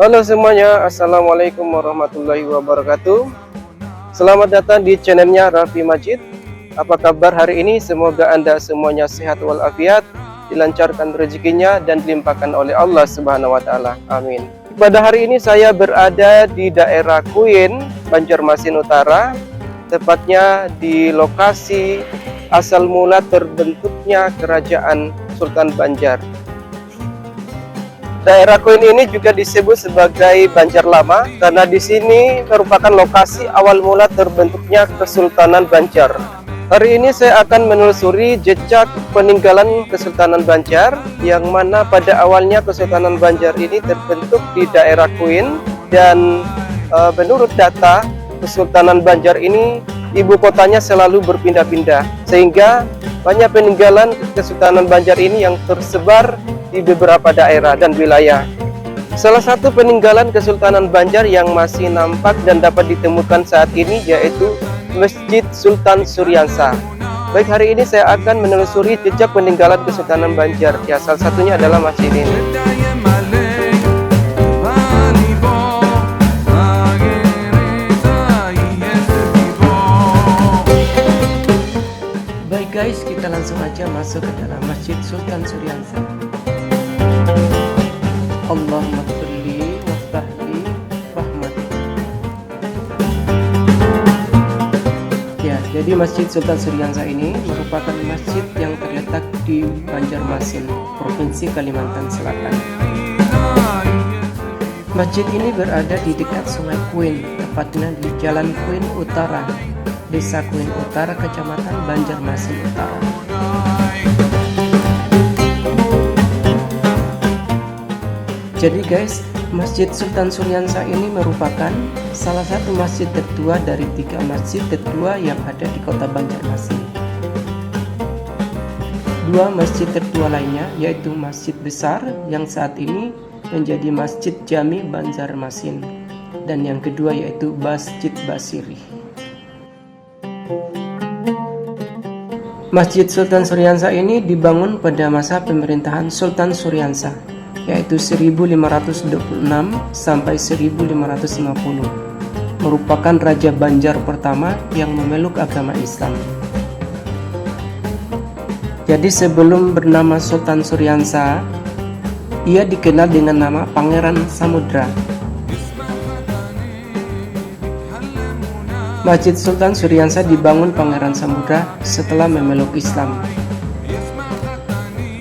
Halo semuanya, Assalamualaikum warahmatullahi wabarakatuh. Selamat datang di channelnya Raffi Majid. Apa kabar hari ini? Semoga Anda semuanya sehat walafiat, dilancarkan rezekinya dan dilimpahkan oleh Allah Subhanahu wa taala. Amin. Pada hari ini saya berada di daerah Kuin, Banjarmasin Utara, tepatnya di lokasi asal mula terbentuknya Kerajaan Sultan Banjar. Daerah Kuin ini juga disebut sebagai Banjar Lama karena di sini merupakan lokasi awal mula terbentuknya Kesultanan Banjar. Hari ini saya akan menelusuri jejak peninggalan Kesultanan Banjar, yang mana pada awalnya Kesultanan Banjar ini terbentuk di daerah Kuin, dan menurut data Kesultanan Banjar ini ibu kotanya selalu berpindah-pindah, sehingga banyak peninggalan Kesultanan Banjar ini yang tersebar di beberapa daerah dan wilayah. Salah satu peninggalan Kesultanan Banjar yang masih nampak dan dapat ditemukan saat ini yaitu Masjid Sultan Suryansa. Baik, hari ini saya akan menelusuri jejak peninggalan Kesultanan Banjar. Ya, salah satunya adalah masjid ini. Baik guys, kita langsung aja masuk ke dalam Masjid Sultan Suryansa. Allahumma firli waftahli rahmatik. Ya, jadi Masjid Sultan Suryansa ini merupakan masjid yang terletak di Banjarmasin, Provinsi Kalimantan Selatan. Masjid ini berada di dekat Sungai Kuin, tepatnya di Jalan Kuin Utara, Desa Kuin Utara, Kecamatan Banjarmasin Utara. Jadi guys, Masjid Sultan Suryansa ini merupakan salah satu masjid tertua dari 3 masjid tertua yang ada di kota Banjarmasin. 2 masjid tertua lainnya yaitu Masjid Besar yang saat ini menjadi Masjid Jami Banjarmasin, dan yang kedua yaitu Masjid Basiri. Masjid Sultan Suryansa ini dibangun pada masa pemerintahan Sultan Suryansa, yaitu 1526 sampai 1550, merupakan Raja Banjar pertama yang memeluk agama Islam. Jadi sebelum bernama Sultan Suryansa, ia dikenal dengan nama Pangeran Samudra. Masjid Sultan Suryansa dibangun Pangeran Samudra setelah memeluk Islam.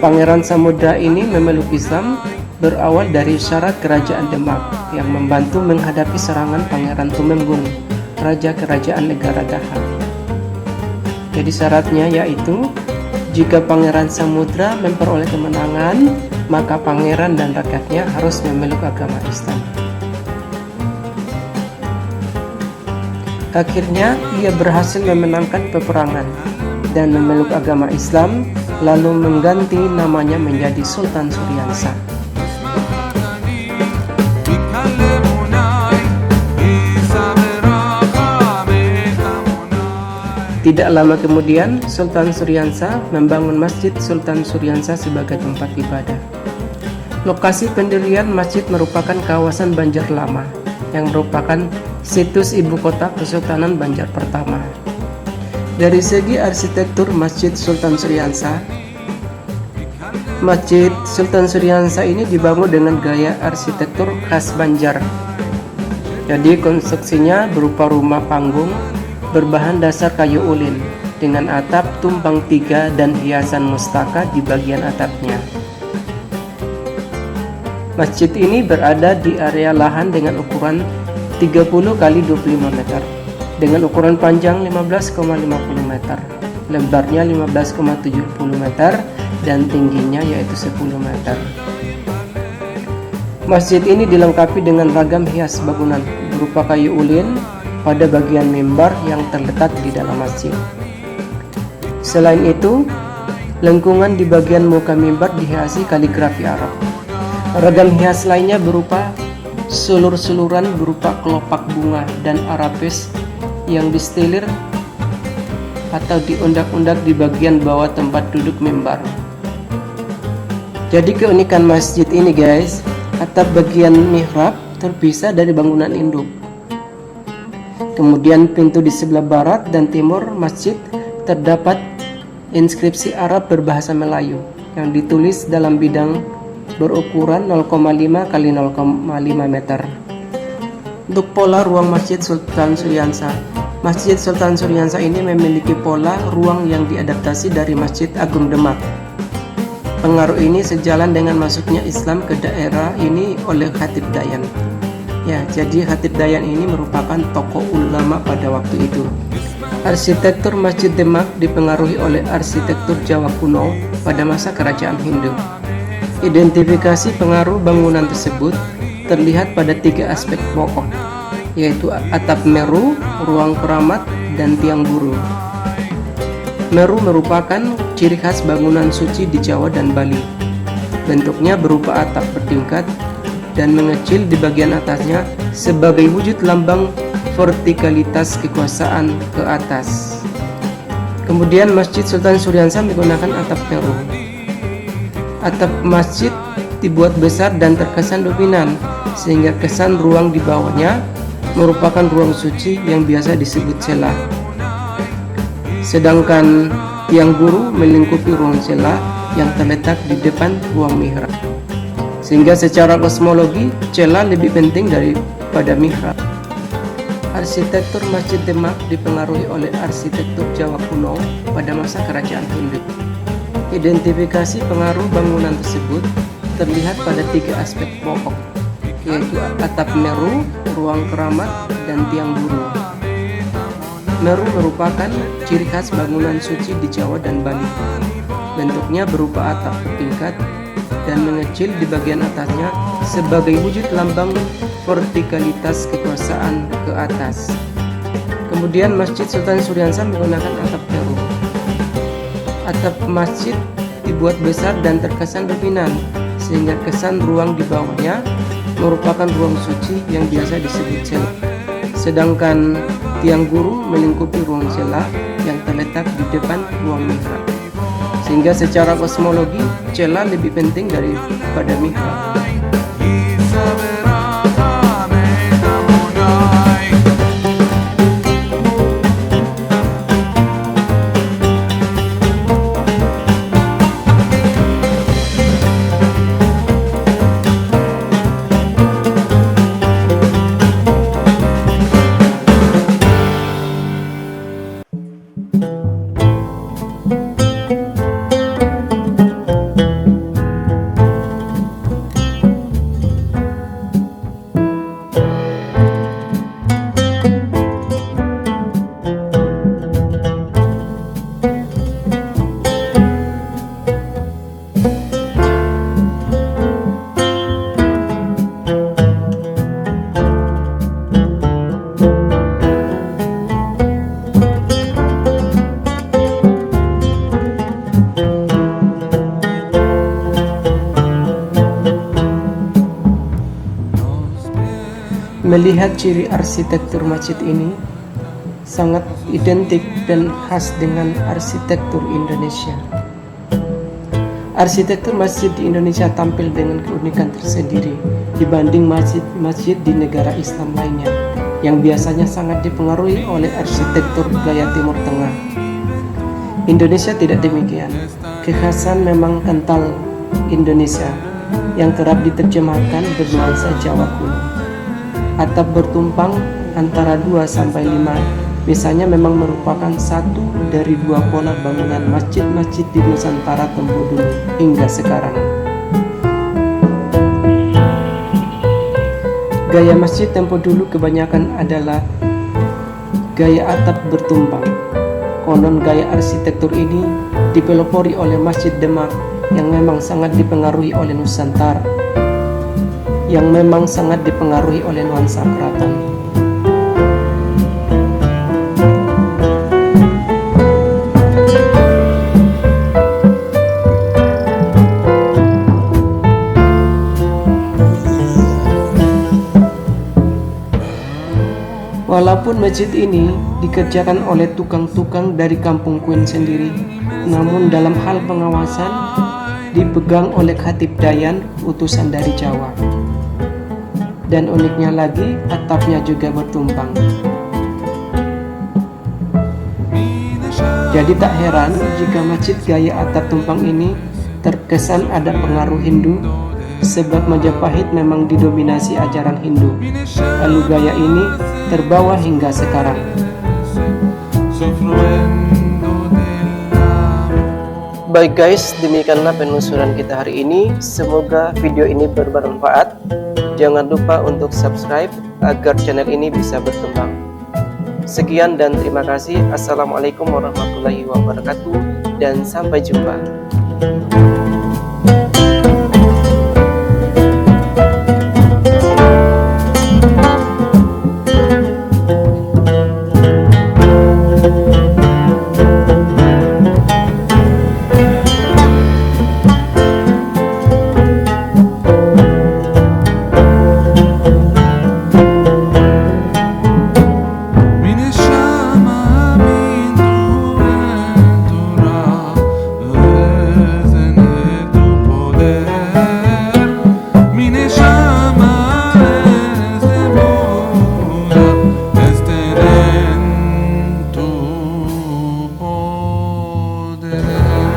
Pangeran Samudra ini memeluk Islam berawal dari syarat Kerajaan Demak yang membantu menghadapi serangan Pangeran Tumenggung, Raja Kerajaan Negara Daha. Jadi syaratnya yaitu jika Pangeran Samudra memperoleh kemenangan, maka pangeran dan rakyatnya harus memeluk agama Islam. Akhirnya ia berhasil memenangkan peperangan dan memeluk agama Islam, lalu mengganti namanya menjadi Sultan Suryansa. Tidak lama kemudian, Sultan Suryansa membangun Masjid Sultan Suryansa sebagai tempat ibadah. Lokasi pendirian masjid merupakan kawasan Banjar Lama, yang merupakan situs ibu kota Kesultanan Banjar pertama. Dari segi arsitektur Masjid Sultan Suryansa, Masjid Sultan Suryansa ini dibangun dengan gaya arsitektur khas Banjar. Jadi konstruksinya berupa rumah panggung berbahan dasar kayu ulin dengan atap tumpang 3 dan hiasan mustaka di bagian atapnya. Masjid ini berada di area lahan dengan ukuran 30 x 25 meter dengan ukuran panjang 15,50 meter, lebarnya 15,70 meter, dan tingginya yaitu 10 meter. Masjid ini dilengkapi dengan ragam hias bangunan berupa kayu ulin pada bagian mimbar yang terletak di dalam masjid. Selain itu, lengkungan di bagian muka mimbar dihiasi kaligrafi Arab. Ragam hias lainnya berupa sulur-suluran berupa kelopak bunga dan arabes yang distilir atau diundak-undak di bagian bawah tempat duduk mimbar. Jadi keunikan masjid ini guys, atap bagian mihrab terpisah dari bangunan induk. Kemudian pintu di sebelah barat dan timur masjid terdapat inskripsi Arab berbahasa Melayu yang ditulis dalam bidang berukuran 0,5 x 0,5 meter. Untuk pola ruang Masjid Sultan Suryansa, Masjid Sultan Suryansa ini memiliki pola ruang yang diadaptasi dari Masjid Agung Demak. Pengaruh ini sejalan dengan masuknya Islam ke daerah ini oleh Khatib Dayan. Ya, jadi Khatib Dayan ini merupakan tokoh ulama pada waktu itu. Arsitektur Masjid Demak dipengaruhi oleh arsitektur Jawa kuno pada masa kerajaan Hindu. Identifikasi pengaruh bangunan tersebut terlihat pada 3 aspek pokok, yaitu atap meru, ruang keramat, dan tiang buru. Meru merupakan ciri khas bangunan suci di Jawa dan Bali. Bentuknya berupa atap bertingkat dan mengecil di bagian atasnya sebagai wujud lambang vertikalitas kekuasaan ke atas. Kemudian Masjid Sultan Suryansa menggunakan atap meru. Atap masjid dibuat besar dan terkesan dominan, sehingga kesan ruang di bawahnya merupakan ruang suci yang biasa disebut cela. Sedangkan tiang buru melingkupi ruang cela yang terletak di depan ruang mihrab. Sehingga secara kosmologi, cela lebih penting daripada mihrab. Arsitektur Masjid Demak dipengaruhi oleh arsitektur Jawa kuno pada masa kerajaan Hindu. Identifikasi pengaruh bangunan tersebut terlihat pada 3 aspek pokok, yaitu atap meru, ruang keramat, dan tiang buru. Meru merupakan ciri khas bangunan suci di Jawa dan Bali. Bentuknya berupa atap bertingkat dan mengecil di bagian atasnya sebagai wujud lambang vertikalitas kekuasaan ke atas. Kemudian Masjid Sultan Suryansa menggunakan atap meru. Atap masjid dibuat besar dan terkesan dominan, sehingga kesan ruang di bawahnya merupakan ruang suci yang biasa disebut cela. Sedangkan tiang buru melingkupi ruang cela yang terletak di depan ruang mihrab. Sehingga secara kosmologi, cela lebih penting daripada mihrab. Melihat ciri arsitektur masjid ini sangat identik dan khas dengan arsitektur Indonesia. Arsitektur masjid di Indonesia tampil dengan keunikan tersendiri dibanding masjid-masjid di negara Islam lainnya yang biasanya sangat dipengaruhi oleh arsitektur gaya Timur Tengah. Indonesia tidak demikian. Kekhasan memang kental Indonesia yang kerap diterjemahkan bernuansa Jawa kuno. Atap bertumpang antara 2-5 misalnya memang merupakan satu dari 2 pola bangunan masjid-masjid di Nusantara tempo dulu hingga sekarang. Gaya masjid tempo dulu kebanyakan adalah gaya atap bertumpang. Konon gaya arsitektur ini dipelopori oleh Masjid Demak yang memang sangat dipengaruhi oleh Nusantara, yang memang sangat dipengaruhi oleh nuansa keraton. Walaupun masjid ini dikerjakan oleh tukang-tukang dari kampung Kuin sendiri, namun dalam hal pengawasan dipegang oleh Khatib Dayan, utusan dari Jawa. Dan uniknya lagi, atapnya juga bertumpang. Jadi tak heran jika masjid gaya atap tumpang ini terkesan ada pengaruh Hindu, sebab Majapahit memang didominasi ajaran Hindu. Lalu gaya ini terbawa hingga sekarang. Baik guys, demikianlah penelusuran kita hari ini. Semoga video ini bermanfaat. Jangan lupa untuk subscribe agar channel ini bisa berkembang. Sekian dan terima kasih. Assalamualaikum warahmatullahi wabarakatuh dan sampai jumpa. poder.